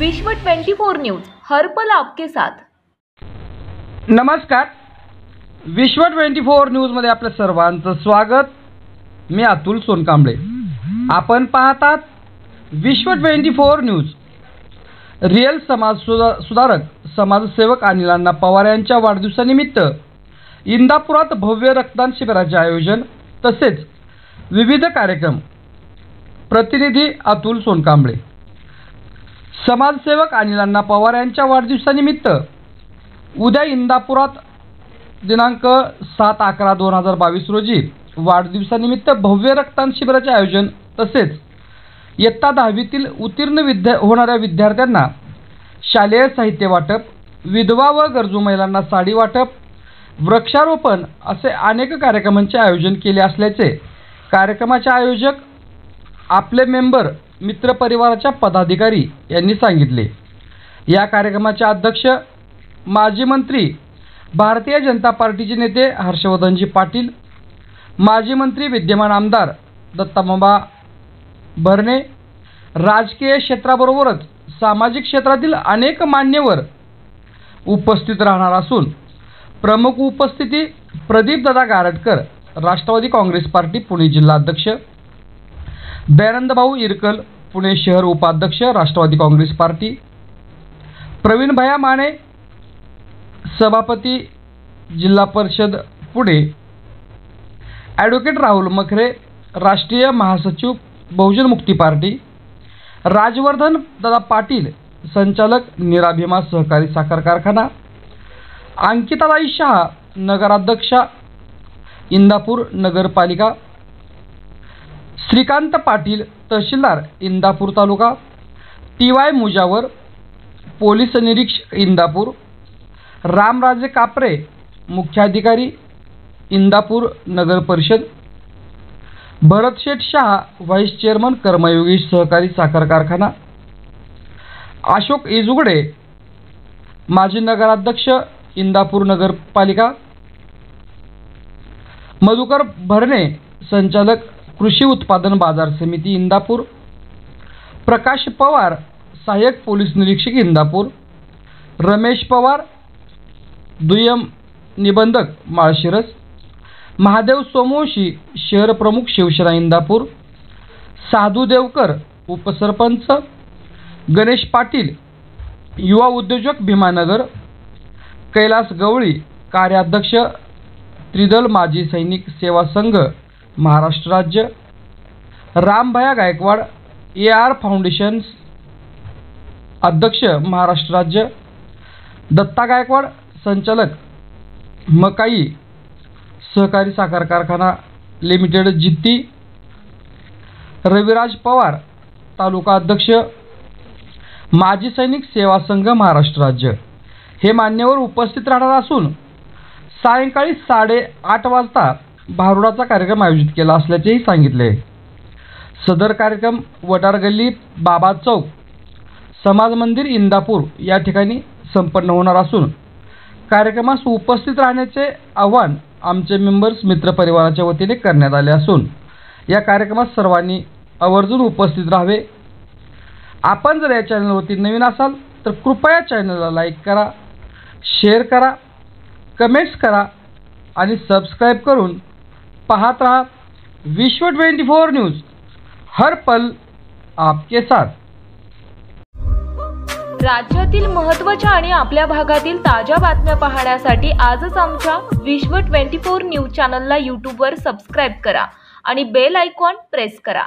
विश्व 24 न्यूज हर पल आपके साथ। नमस्कार, विश्व 24 न्यूज मध्ये आपल्या सर्वांचं स्वागत। मी अतुल सोनकांबळे। आपण पाहतात विश्व 24 न्यूज। रिअल समाज सुधारक समाजसेवक अनिल अण्णा पवार यांच्या वाढदिवसानिमित्त इंदापुरात भव्य रक्तदान शिबिराचे आयोजन तसेच विविध कार्यक्रम। प्रतिनिधी अतुल सोनकांबळे। समाजसेवक अनिल अण्णा पवार यांच्या वाढदिवसानिमित्त उद्या इंदापुरात दिनांक 7/11/2022 रोजी वाढदिवसानिमित्त भव्य रक्तदान शिबिराचे आयोजन तसेच इयत्ता 10वीतील उत्तीर्ण होणाऱ्या विद्यार्थ्यांना शालेय साहित्य वाटप, विधवा व गरजू महिलांना साडी वाटप, वृक्षारोपण असे अनेक कार्यक्रमांचे आयोजन केले असल्याचे कार्यक्रमाचे आयोजक आपले मेंबर मित्र परिवाराच्या पदाधिकारी यांनी सांगितले। या कार्यक्रमाचे अध्यक्ष माजी मंत्री भारतीय जनता पार्टीचे नेते हर्षवर्धनजी पाटील, माजी मंत्री विद्यमान आमदार दत्तामामा भरणे, राजकीय क्षेत्राबरोबरच सामाजिक क्षेत्रातील अनेक मान्यवर उपस्थित राहणार असून प्रमुख उपस्थिती प्रदीपदादा गारटकर राष्ट्रवादी काँग्रेस पार्टी पुणे जिल्हा अध्यक्ष, दयानंदभाऊ इरकल पुणे शहर उपाध्यक्ष राष्ट्रवादी काँग्रेस पार्टी, प्रवीण भैया माने सभापती जिल्हा परिषद पुणे, ॲडव्होकेट राहुल मखरे राष्ट्रीय महासचिव बहुजन मुक्ती पार्टी, राजवर्धन दादा पाटील संचालक निराभिमा सहकारी साखर कारखाना, अंकिताताई शहा नगराध्यक्षा इंदापूर नगरपालिका, श्रीकांत पाटील तहसीलदार इंदापूर तालुका, TY मुजावर पोलीस निरीक्षक इंदापूर, रामराजे कापरे मुख्याधिकारी इंदापूर नगर परिषद, भरत शेठ शहा व्हाईस चेअरमन कर्मयोगी सहकारी साखर कारखाना, अशोक इजुगडे माजी नगराध्यक्ष इंदापूर नगरपालिका, मधुकर भरणे संचालक कृषी उत्पादन बाजार समिती इंदापूर, प्रकाश पवार सहाय्यक पोलीस निरीक्षक इंदापूर, रमेश पवार दुय्यम निबंधक माळशिरस, महादेव सोमवंशी शहर प्रमुख शिवसेना इंदापूर, साधू देवकर उपसरपंच, गणेश पाटील युवा उद्योजक भीमानगर, कैलास गवळी कार्याध्यक्ष त्रिदल माजी सैनिक सेवा संघ महाराष्ट्र राज्य, रामभया गायकवाड AR फाउंडेशन अध्यक्ष महाराष्ट्र राज्य, दत्ता गायकवाड संचालक मकाई सहकारी साखर कारखाना लिमिटेड जिद्दी, रविराज पवार तालुका अध्यक्ष माजी सैनिक सेवा संघ महाराष्ट्र राज्य हे मान्यवर उपस्थित राहणार असून सायंकाळी 8:30 वाजता भारुडाचा कार्यक्रम आयोजित केला असल्याचेही सांगितले। सदर कार्यक्रम वडार गल्ली बाबा चौक समाज मंदिर इंदापूर या ठिकाणी संपन्न होणार असून कार्यक्रमास उपस्थित राहण्याचे आवाहन आमचे मेंबर्स मित्र परिवाराच्या वतीने करण्यात आले असून या कार्यक्रमात सर्वांनी आवर्जून उपस्थित राहावे। आपण जर या चॅनलवरती नवीन असाल तर कृपया चॅनलला लाईक करा, शेअर करा, कमेंट्स करा आणि सबस्क्राइब करून पाहत रहा विश्व 24 न्यूज हर पल आपके साथ। राज्यातील महत्त्वाच्या आणि आपल्या भागातील ताज्या बातम्या पाहण्यासाठी आजच आमच्या विश्व 24 न्यूज चॅनलला YouTube वर सबस्क्राइब करा आणि बेल आयकॉन प्रेस करा।